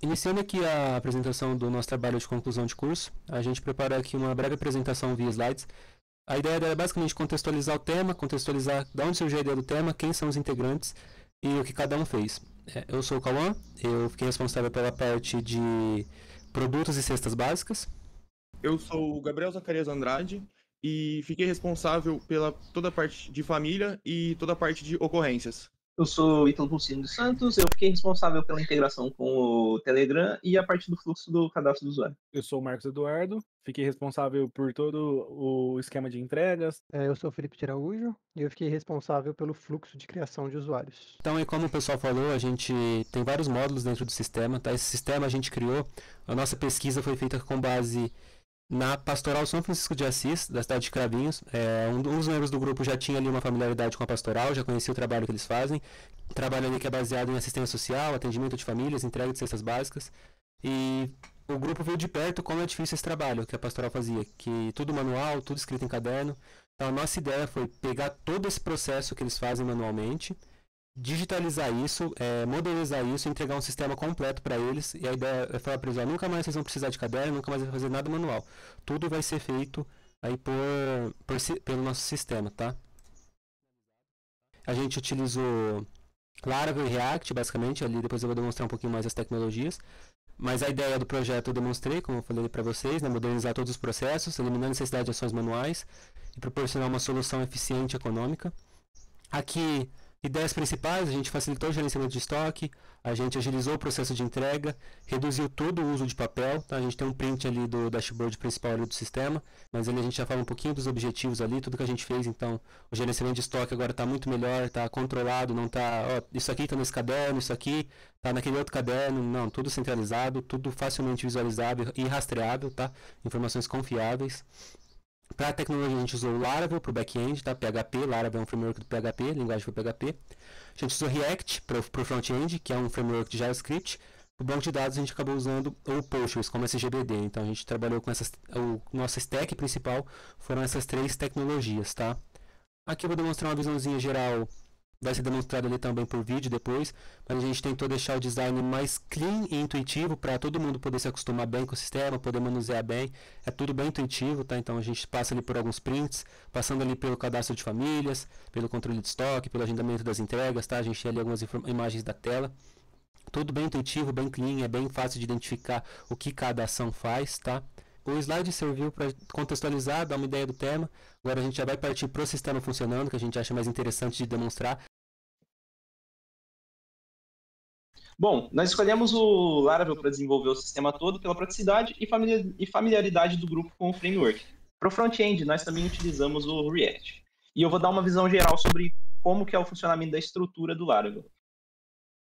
Iniciando aqui a apresentação do nosso trabalho de conclusão de curso, a gente preparou aqui uma breve apresentação via slides. A ideia dela é basicamente contextualizar o tema, contextualizar de onde surgiu a ideia do tema, quem são os integrantes e o que cada um fez. Eu sou o Cauã, eu fiquei responsável pela parte de produtos e cestas básicas. Eu sou o Gabriel Zacarias Andrade e fiquei responsável pela toda a parte de família e toda a parte de ocorrências. Eu sou Ítalo Pulcino dos Santos, eu fiquei responsável pela integração com o Telegram e a parte do fluxo do cadastro do usuário. Eu sou o Marcos Eduardo, fiquei responsável por todo o esquema de entregas. Eu sou o Felipe de Araújo e eu fiquei responsável pelo fluxo de criação de usuários. Então, e como o pessoal falou, a gente tem vários módulos dentro do sistema, tá? Esse sistema a gente criou, a nossa pesquisa foi feita com base na Pastoral São Francisco de Assis, da cidade de Cravinhos. Um dos membros do grupo já tinha ali uma familiaridade com a pastoral, já conhecia o trabalho que eles fazem. Trabalho ali que é baseado em assistência social, atendimento de famílias, entrega de cestas básicas. E o grupo viu de perto como é difícil esse trabalho que a pastoral fazia, que tudo manual, tudo escrito em caderno. Então a nossa ideia foi pegar todo esse processo que eles fazem manualmente, digitalizar isso, modernizar isso, entregar um sistema completo para eles. E a ideia é falar para eles: nunca mais vocês vão precisar de caderno, nunca mais vai fazer nada manual. Tudo vai ser feito aí pelo nosso sistema, tá? A gente utilizou Laravel e React, basicamente. Ali depois eu vou demonstrar um pouquinho mais as tecnologias. Mas a ideia do projeto eu demonstrei, como eu falei para vocês, né? Modernizar todos os processos, eliminar a necessidade de ações manuais e proporcionar uma solução eficiente e econômica. Aqui, ideias principais: a gente facilitou o gerenciamento de estoque, a gente agilizou o processo de entrega, reduziu todo o uso de papel, tá? A gente tem um print ali do dashboard principal ali do sistema, mas ali a gente já fala um pouquinho dos objetivos ali, tudo que a gente fez. Então, o gerenciamento de estoque agora está muito melhor, está controlado, não está, isso aqui está nesse caderno, isso aqui está naquele outro caderno, não, tudo centralizado, tudo facilmente visualizável e rastreável, tá? Informações confiáveis. Para a tecnologia, a gente usou o Laravel para o back-end, tá? PHP, Laravel é um framework do PHP, linguagem para PHP. A gente usou React para o front-end, que é um framework de JavaScript. O banco de dados a gente acabou usando o Postgres como SGBD. Então a gente trabalhou com o nosso stack principal foram essas três tecnologias, tá? Aqui eu vou demonstrar uma visãozinha geral. Vai ser demonstrado ali também por vídeo depois, mas a gente tentou deixar o design mais clean e intuitivo para todo mundo poder se acostumar bem com o sistema, poder manusear bem. É tudo bem intuitivo, tá? Então a gente passa ali por alguns prints, passando ali pelo cadastro de famílias, pelo controle de estoque, pelo agendamento das entregas, tá? A gente tem ali algumas imagens da tela. Tudo bem intuitivo, bem clean, é bem fácil de identificar o que cada ação faz, tá? O slide serviu para contextualizar, dar uma ideia do tema. Agora a gente já vai partir para o sistema funcionando, que a gente acha mais interessante de demonstrar. Bom, nós escolhemos o Laravel para desenvolver o sistema todo pela praticidade e familiaridade do grupo com o framework. Para o front-end, nós também utilizamos o React. E eu vou dar uma visão geral sobre como que é o funcionamento da estrutura do Laravel.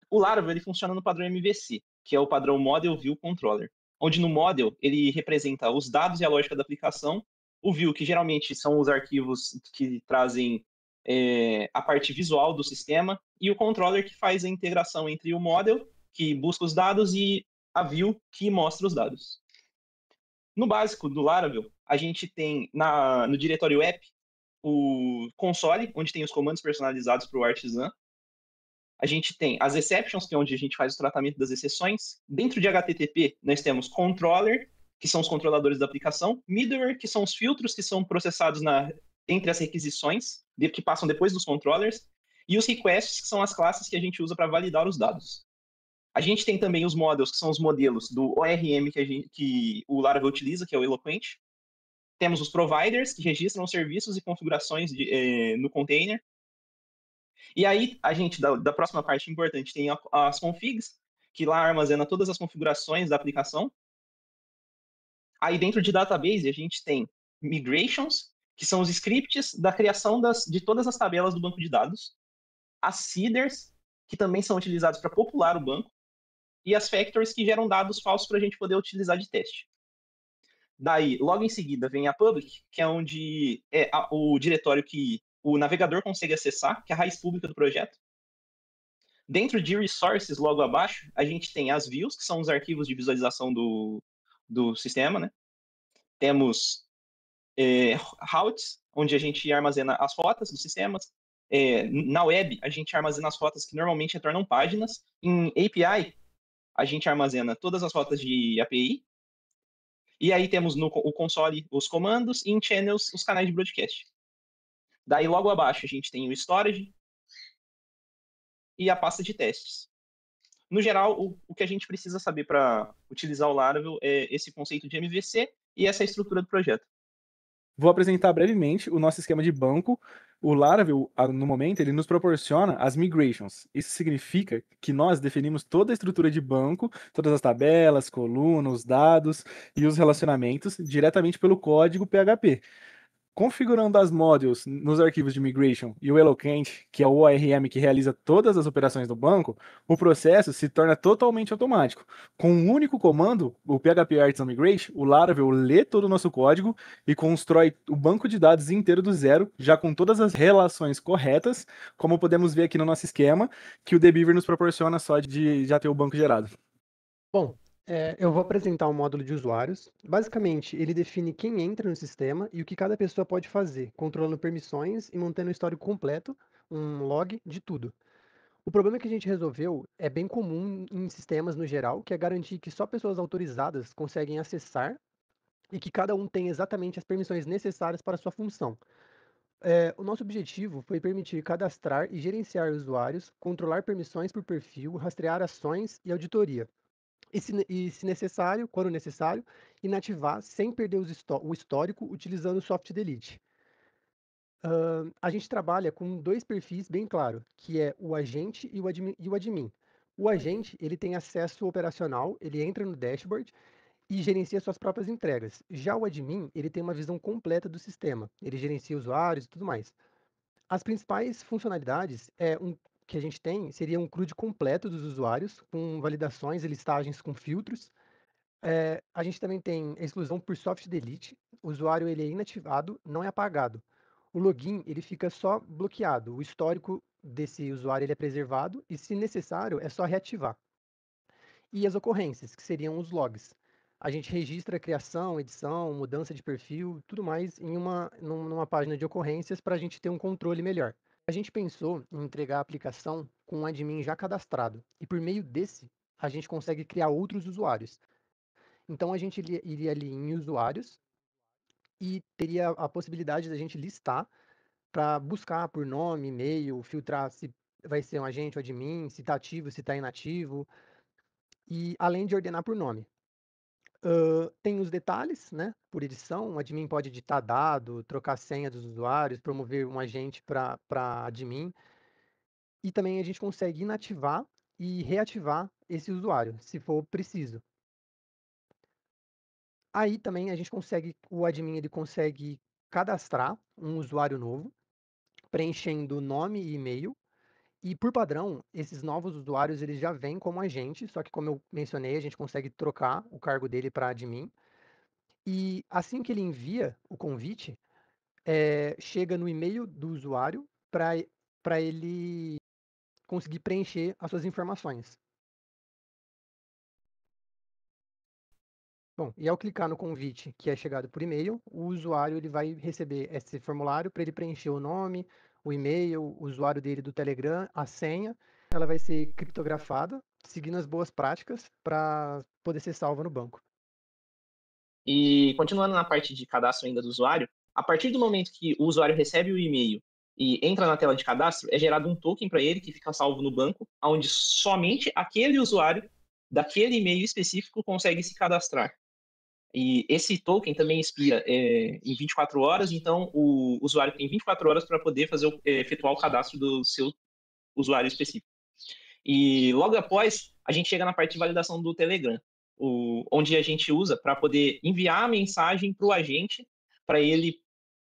O Laravel ele funciona no padrão MVC, que é o padrão Model View Controller, onde no Model ele representa os dados e a lógica da aplicação, o View, que geralmente são os arquivos que trazem a parte visual do sistema, e o Controller, que faz a integração entre o Model, que busca os dados, e a View, que mostra os dados. No básico do Laravel, a gente tem no diretório app o console, onde tem os comandos personalizados para o artisan. A gente tem as exceptions, que é onde a gente faz o tratamento das exceções. Dentro de HTTP, nós temos controller, que são os controladores da aplicação, middleware, que são os filtros que são processados entre as requisições, que passam depois dos controllers, e os requests, que são as classes que a gente usa para validar os dados. A gente tem também os models, que são os modelos do ORM que o Laravel utiliza, que é o Eloquent. Temos os providers, que registram os serviços e configurações no container. E aí, a gente, da próxima parte importante, tem as configs, que lá armazena todas as configurações da aplicação. Aí, dentro de database, a gente tem migrations, que são os scripts da criação de todas as tabelas do banco de dados. As seeders, que também são utilizados para popular o banco. E as factories, que geram dados falsos para a gente poder utilizar de teste. Daí, logo em seguida, vem a public, que é onde é o diretório que o navegador consegue acessar, que é a raiz pública do projeto. Dentro de resources, logo abaixo, a gente tem as views, que são os arquivos de visualização do sistema, né? Temos routes, onde a gente armazena as rotas dos sistemas. Na web, a gente armazena as rotas que normalmente retornam páginas. Em API, a gente armazena todas as rotas de API. E aí temos no o console os comandos e em channels os canais de broadcast. Daí logo abaixo a gente tem o storage e a pasta de testes. No geral, o que a gente precisa saber para utilizar o Laravel é esse conceito de MVC e essa estrutura do projeto. Vou apresentar brevemente o nosso esquema de banco. O Laravel, no momento, ele nos proporciona as migrations. Isso significa que nós definimos toda a estrutura de banco, todas as tabelas, colunas, os dados e os relacionamentos diretamente pelo código PHP. Configurando as modules nos arquivos de migration e o Eloquent, que é o ORM que realiza todas as operações do banco, o processo se torna totalmente automático. Com um único comando, o PHP Artisan Migration, o Laravel lê todo o nosso código e constrói o banco de dados inteiro do zero, já com todas as relações corretas, como podemos ver aqui no nosso esquema, que o Debeaver nos proporciona só de já ter o banco gerado. Bom, eu vou apresentar um módulo de usuários. Basicamente, ele define quem entra no sistema e o que cada pessoa pode fazer, controlando permissões e mantendo o histórico completo, um log de tudo. O problema que a gente resolveu é bem comum em sistemas no geral, que é garantir que só pessoas autorizadas conseguem acessar e que cada um tem exatamente as permissões necessárias para a sua função. O nosso objetivo foi permitir cadastrar e gerenciar usuários, controlar permissões por perfil, rastrear ações e auditoria. Se necessário, quando necessário, inativar sem perder o histórico utilizando o soft delete. A gente trabalha com dois perfis bem claros, que é o agente e o admin. O agente, ele tem acesso operacional, ele entra no dashboard e gerencia suas próprias entregas. Já o admin, ele tem uma visão completa do sistema, ele gerencia usuários e tudo mais. As principais funcionalidades que a gente tem seria um CRUD completo dos usuários, com validações e listagens com filtros. A gente também tem a exclusão por soft delete. O usuário ele é inativado, não é apagado. O login ele fica só bloqueado. O histórico desse usuário ele é preservado e, se necessário, é só reativar. E as ocorrências, que seriam os logs. A gente registra a criação, edição, mudança de perfil, tudo mais numa página de ocorrências para a gente ter um controle melhor. A gente pensou em entregar a aplicação com um admin já cadastrado e por meio desse a gente consegue criar outros usuários. Então a gente iria ali em usuários e teria a possibilidade da gente listar para buscar por nome, e-mail, filtrar se vai ser um agente ou admin, se está ativo, se está inativo, e além de ordenar por nome. Tem os detalhes, né? Por edição, o admin pode editar dado, trocar a senha dos usuários, promover um agente para admin. E também a gente consegue inativar e reativar esse usuário, se for preciso. Aí também o admin ele consegue cadastrar um usuário novo, preenchendo nome e e-mail. E por padrão, esses novos usuários eles já vêm como agente, só que como eu mencionei, a gente consegue trocar o cargo dele para admin. E assim que ele envia o convite, chega no e-mail do usuário para ele conseguir preencher as suas informações. Bom, e ao clicar no convite que é chegado por e-mail, o usuário ele vai receber esse formulário para ele preencher o nome, o e-mail, o usuário dele do Telegram, a senha. Ela vai ser criptografada, seguindo as boas práticas para poder ser salva no banco. E continuando na parte de cadastro ainda do usuário, a partir do momento que o usuário recebe o e-mail e entra na tela de cadastro, é gerado um token para ele que fica salvo no banco, onde somente aquele usuário daquele e-mail específico consegue se cadastrar. E esse token também expira em 24 horas, então o usuário tem 24 horas para poder efetuar o cadastro do seu usuário específico. E logo após, a gente chega na parte de validação do Telegram, onde a gente usa para poder enviar a mensagem para o agente, para ele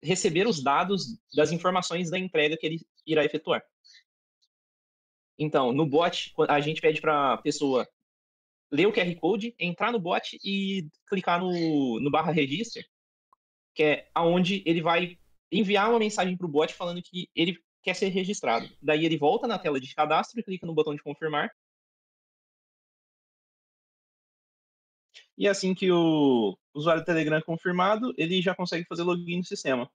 receber os dados das informações da entrega que ele irá efetuar. Então, no bot, a gente pede para a pessoa ler o QR Code, entrar no bot e clicar no barra register, que é aonde ele vai enviar uma mensagem para o bot falando que ele quer ser registrado. Daí ele volta na tela de cadastro e clica no botão de confirmar. E assim que o usuário do Telegram é confirmado, ele já consegue fazer login no sistema.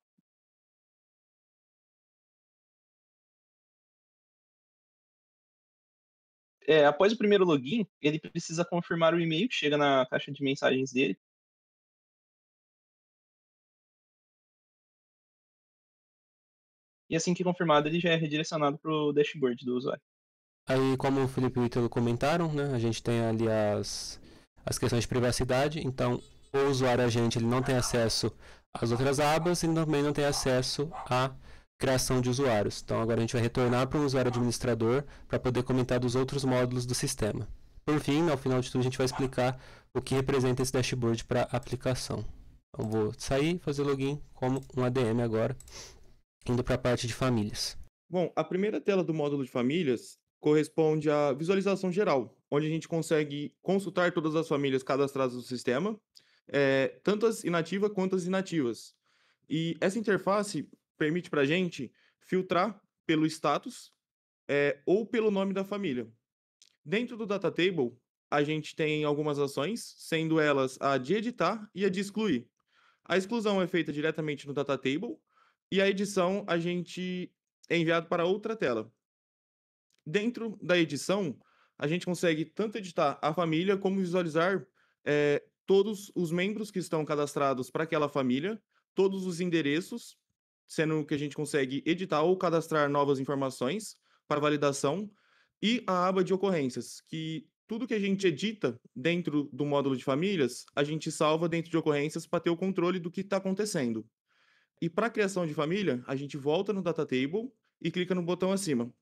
após o primeiro login, ele precisa confirmar o e-mail que chega na caixa de mensagens dele. E assim que confirmado, ele já é redirecionado para o dashboard do usuário. Aí, como o Felipe e o Ítalo comentaram, né, a gente tem ali as questões de privacidade. Então, o usuário agente ele não tem acesso às outras abas e também não tem acesso à criação de usuários. Então, agora a gente vai retornar para o usuário administrador para poder comentar dos outros módulos do sistema. Por fim, ao final de tudo, a gente vai explicar o que representa esse dashboard para a aplicação. Então, vou sair e fazer login como um ADM agora, indo para a parte de famílias. Bom, a primeira tela do módulo de famílias corresponde à visualização geral, onde a gente consegue consultar todas as famílias cadastradas no sistema, tanto as inativas quanto as inativas. E essa interface permite para a gente filtrar pelo status ou pelo nome da família. Dentro do Data Table, a gente tem algumas ações, sendo elas a de editar e a de excluir. A exclusão é feita diretamente no Data Table e a edição a gente é enviado para outra tela. Dentro da edição, a gente consegue tanto editar a família como visualizar todos os membros que estão cadastrados para aquela família, todos os endereços, sendo que a gente consegue editar ou cadastrar novas informações para validação, e a aba de ocorrências, que tudo que a gente edita dentro do módulo de famílias, a gente salva dentro de ocorrências para ter o controle do que está acontecendo. E para a criação de família, a gente volta no Data Table e clica no botão acima.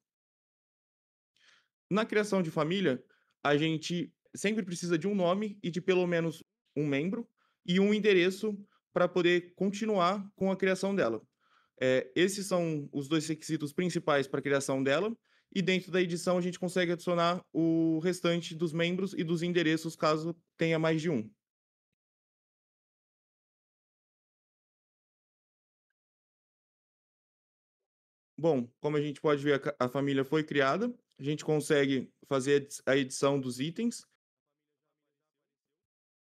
Na criação de família, a gente sempre precisa de um nome e de pelo menos um membro e um endereço para poder continuar com a criação dela. Esses são os dois requisitos principais para a criação dela, e dentro da edição a gente consegue adicionar o restante dos membros e dos endereços caso tenha mais de um. Bom, como a gente pode ver, a família foi criada, a gente consegue fazer a edição dos itens.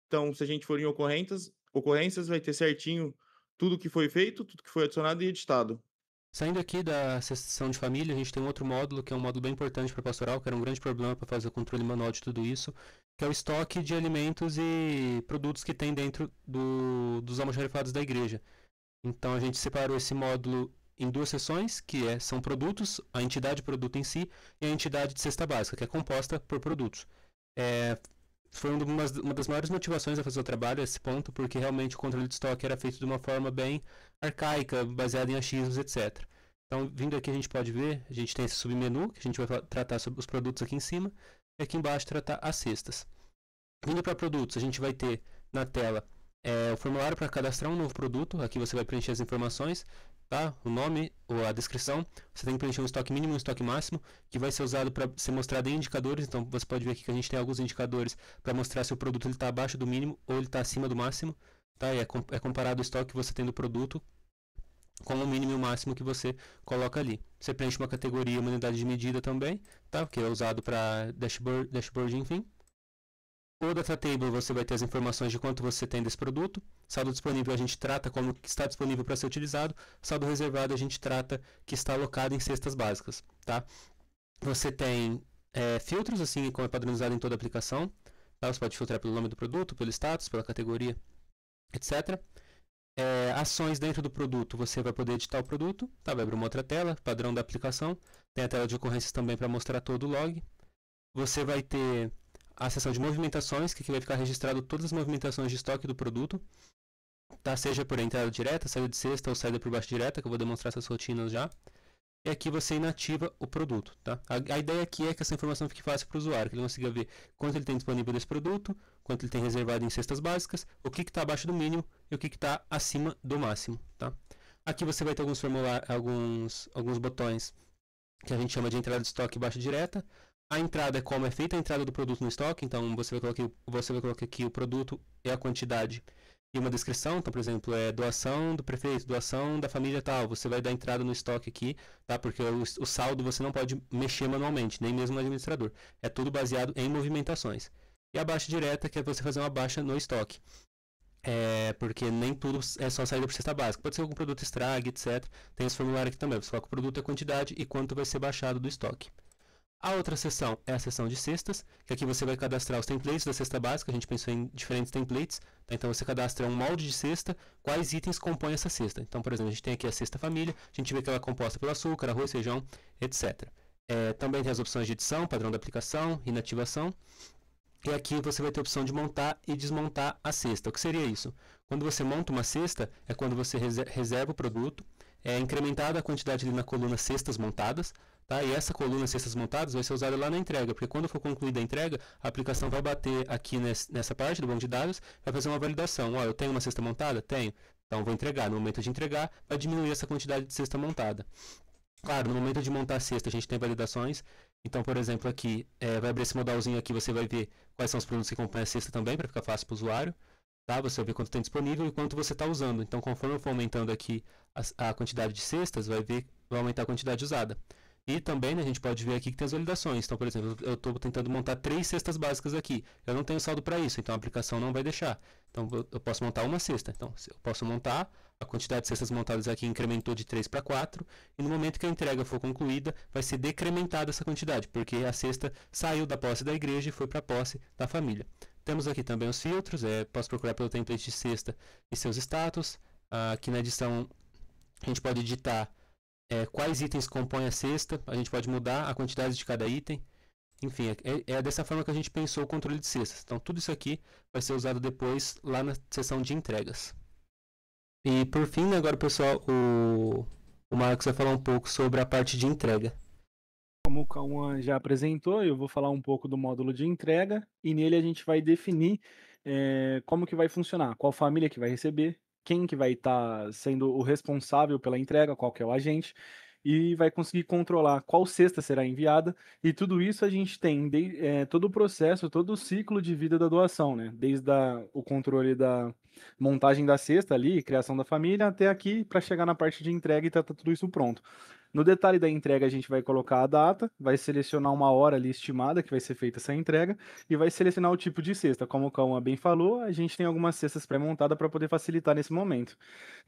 Então, se a gente for em ocorrências vai ter certinho tudo que foi feito, tudo que foi adicionado e editado. Saindo aqui da seção de família, a gente tem um outro módulo, que é um módulo bem importante para a pastoral, que era um grande problema para fazer o controle manual de tudo isso, que é o estoque de alimentos e produtos que tem dentro dos almoxarifados da igreja. Então, a gente separou esse módulo em duas seções, que são produtos, a entidade produto em si, e a entidade de cesta básica, que é composta por produtos. Foi uma das maiores motivações a fazer o trabalho, esse ponto, porque realmente o controle de estoque era feito de uma forma bem arcaica, baseada em achismos, etc. Então, vindo aqui a gente pode ver, a gente tem esse submenu, que a gente vai tratar sobre os produtos aqui em cima, e aqui embaixo tratar as cestas. Vindo para produtos, a gente vai ter na tela o formulário para cadastrar um novo produto. Aqui você vai preencher as informações, tá? O nome ou a descrição. Você tem que preencher um estoque mínimo e um estoque máximo, que vai ser usado para ser mostrado em indicadores. Então você pode ver aqui que a gente tem alguns indicadores para mostrar se o produto está abaixo do mínimo ou ele está acima do máximo, tá? E é comparado o estoque que você tem do produto com o mínimo e o máximo que você coloca ali. Você preenche uma categoria, uma unidade de medida também, tá? Que é usado para dashboard, enfim. O Data Table você vai ter as informações de quanto você tem desse produto. Saldo disponível a gente trata como que está disponível para ser utilizado. Saldo reservado a gente trata que está alocado em cestas básicas, tá? Você tem filtros, assim como é padronizado em toda a aplicação, tá? Você pode filtrar pelo nome do produto, pelo status, pela categoria, etc. Ações dentro do produto, você vai poder editar o produto, tá? Vai abrir uma outra tela, padrão da aplicação. Tem a tela de ocorrências também para mostrar todo o log. Você vai ter a seção de movimentações, que aqui vai ficar registrado todas as movimentações de estoque do produto, tá? Seja por entrada direta, saída de cesta ou saída por baixo direta, que eu vou demonstrar essas rotinas já. E aqui você inativa o produto, tá? A ideia aqui é que essa informação fique fácil para o usuário, que ele consiga ver quanto ele tem disponível desse produto, quanto ele tem reservado em cestas básicas, o que está abaixo do mínimo e o que está acima do máximo, tá? Aqui você vai ter alguns botões que a gente chama de entrada de estoque baixa direta. A entrada é como é feita a entrada do produto no estoque, então você vai colocar aqui o produto e a quantidade e uma descrição. Então, por exemplo, doação do prefeito, doação da família tal. Você vai dar entrada no estoque aqui, tá? Porque o saldo você não pode mexer manualmente, nem mesmo no administrador. É tudo baseado em movimentações. E a baixa direta, que é você fazer uma baixa no estoque. Porque nem tudo é só saída por cesta básica. Pode ser algum produto estrague, etc. Tem esse formulário aqui também. Você coloca o produto, a quantidade e quanto vai ser baixado do estoque. A outra seção é a seção de cestas, que aqui você vai cadastrar os templates da cesta básica. A gente pensou em diferentes templates, tá? Então você cadastra um molde de cesta, quais itens compõem essa cesta. Então, por exemplo, a gente tem aqui a cesta família, a gente vê que ela é composta pelo açúcar, arroz, feijão, etc. Também tem as opções de edição, padrão da aplicação, inativação. E aqui você vai ter a opção de montar e desmontar a cesta. O que seria isso? Quando você monta uma cesta, é quando você reserva o produto, é incrementada a quantidade ali na coluna cestas montadas, tá? E essa coluna cestas montadas vai ser usada lá na entrega, porque quando for concluída a entrega, a aplicação vai bater aqui nessa parte do banco de dados, vai fazer uma validação. Ó, eu tenho uma cesta montada? Tenho. Então vou entregar. No momento de entregar, vai diminuir essa quantidade de cesta montada. Claro, no momento de montar a cesta, a gente tem validações. Então, por exemplo, aqui, vai abrir esse modalzinho aqui, você vai ver quais são os produtos que compõem a cesta também, para ficar fácil para o usuário. Tá? Você vai ver quanto tem disponível e quanto você está usando. Então, conforme eu for aumentando aqui a quantidade de cestas, vai aumentar a quantidade usada. E também, né, a gente pode ver aqui que tem as validações. Então, por exemplo, eu estou tentando montar 3 cestas básicas aqui. Eu não tenho saldo para isso, então a aplicação não vai deixar. Então, eu posso montar uma cesta. Então, eu posso montar, a quantidade de cestas montadas aqui incrementou de 3 para 4. E no momento que a entrega for concluída, vai ser decrementada essa quantidade, porque a cesta saiu da posse da igreja e foi para a posse da família. Temos aqui também os filtros, posso procurar pelo template de cesta e seus status. Aqui na edição, a gente pode editar quais itens compõem a cesta, a gente pode mudar a quantidade de cada item. Enfim, é dessa forma que a gente pensou o controle de cestas. Então, tudo isso aqui vai ser usado depois lá na seção de entregas. E por fim, agora, pessoal, o Marcos vai falar um pouco sobre a parte de entrega. Como o Cauã já apresentou, eu vou falar um pouco do módulo de entrega e nele a gente vai definir como que vai funcionar, qual família que vai receber, quem que vai estar sendo o responsável pela entrega, qual que é o agente, e vai conseguir controlar qual cesta será enviada, e tudo isso a gente tem todo o processo, todo o ciclo de vida da doação, né? Desde o controle da montagem da cesta ali, criação da família, até aqui para chegar na parte de entrega e tá tudo isso pronto. No detalhe da entrega, a gente vai colocar a data, vai selecionar uma hora ali estimada que vai ser feita essa entrega e vai selecionar o tipo de cesta. Como o Cauã bem falou, a gente tem algumas cestas pré-montadas para poder facilitar nesse momento,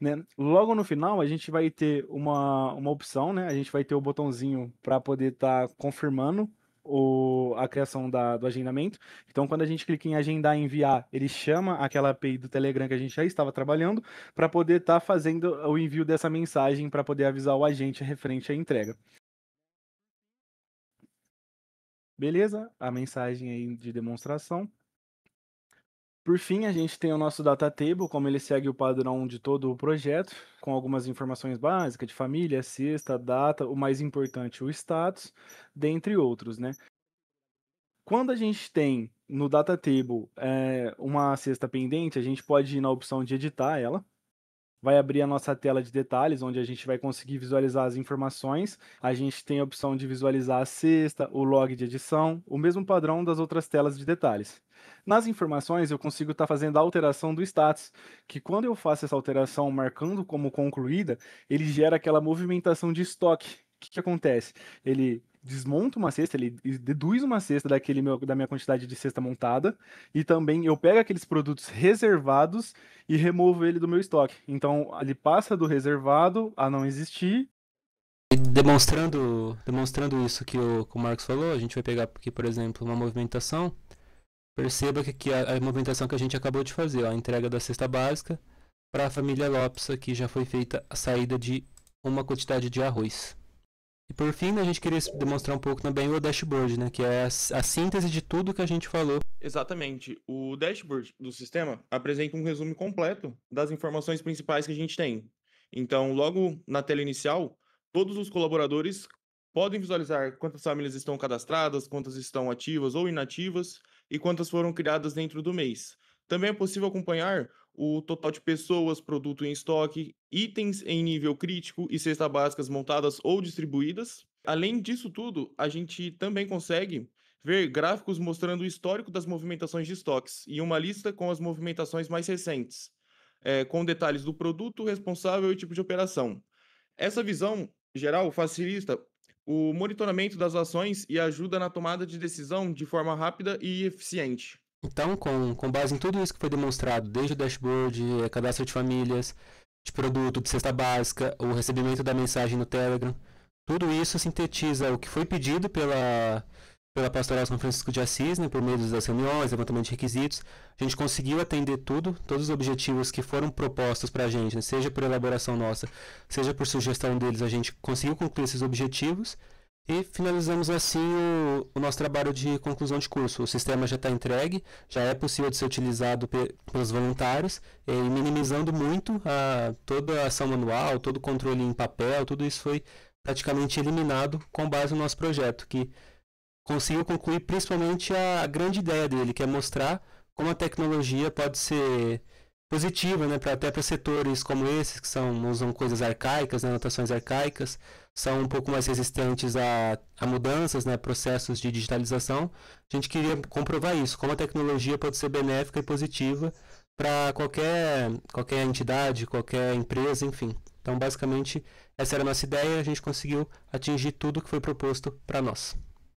né? Logo no final, a gente vai ter uma opção, né? A gente vai ter o botãozinho para poder estar confirmando a criação do agendamento. Então, quando a gente clica em agendar e enviar, ele chama aquela API do Telegram que a gente já estava trabalhando para poder estar fazendo o envio dessa mensagem para poder avisar o agente referente à entrega. Beleza? A mensagem aí de demonstração. Por fim, a gente tem o nosso data table, como ele segue o padrão de todo o projeto, com algumas informações básicas de família, cesta, data, o mais importante, o status, dentre outros, né? Quando a gente tem no data table uma cesta pendente, a gente pode ir na opção de editar ela. Vai abrir a nossa tela de detalhes, onde a gente vai conseguir visualizar as informações. A gente tem a opção de visualizar a cesta, o log de edição, o mesmo padrão das outras telas de detalhes. Nas informações, eu consigo estar fazendo a alteração do status, que quando eu faço essa alteração marcando como concluída, ele gera aquela movimentação de estoque. O que acontece? Ele desmonta uma cesta, ele deduz uma cesta da minha quantidade de cesta montada, e também eu pego aqueles produtos reservados e removo ele do meu estoque. Então, ele passa do reservado a não existir. E demonstrando isso que o Marcos falou, a gente vai pegar aqui, por exemplo, uma movimentação. Perceba que aqui a movimentação que a gente acabou de fazer, a entrega da cesta básica para a família Lopes, aqui já foi feita a saída de uma quantidade de arroz. E por fim, a gente queria demonstrar um pouco também o dashboard, né, que é a síntese de tudo que a gente falou. Exatamente. O dashboard do sistema apresenta um resumo completo das informações principais que a gente tem. Então, logo na tela inicial, todos os colaboradores podem visualizar quantas famílias estão cadastradas, quantas estão ativas ou inativas e quantas foram criadas dentro do mês. Também é possível acompanhar o total de pessoas, produto em estoque, itens em nível crítico e cestas básicas montadas ou distribuídas. Além disso tudo, a gente também consegue ver gráficos mostrando o histórico das movimentações de estoques e uma lista com as movimentações mais recentes, com detalhes do produto, responsável e tipo de operação. Essa visão geral facilita o monitoramento das ações e ajuda na tomada de decisão de forma rápida e eficiente. Então, com base em tudo isso que foi demonstrado, desde o dashboard, cadastro de famílias, de produto, de cesta básica, o recebimento da mensagem no Telegram, tudo isso sintetiza o que foi pedido pela Pastoral São Francisco de Assis, né, por meio das reuniões, levantamento de requisitos. A gente conseguiu atender todos os objetivos que foram propostos para a gente, né, seja por elaboração nossa, seja por sugestão deles, a gente conseguiu concluir esses objetivos e finalizamos assim o nosso trabalho de conclusão de curso. O sistema já está entregue, já é possível de ser utilizado pelos voluntários, e minimizando muito toda a ação manual, todo o controle em papel, tudo isso foi praticamente eliminado com base no nosso projeto, que conseguiu concluir principalmente a grande ideia dele, que é mostrar como a tecnologia pode ser positiva, né, até para setores como esses, que usam coisas arcaicas, né, anotações arcaicas, são um pouco mais resistentes a mudanças, né, processos de digitalização. A gente queria comprovar isso, como a tecnologia pode ser benéfica e positiva para qualquer entidade, qualquer empresa, enfim. Então, basicamente, essa era a nossa ideia e a gente conseguiu atingir tudo que foi proposto para nós.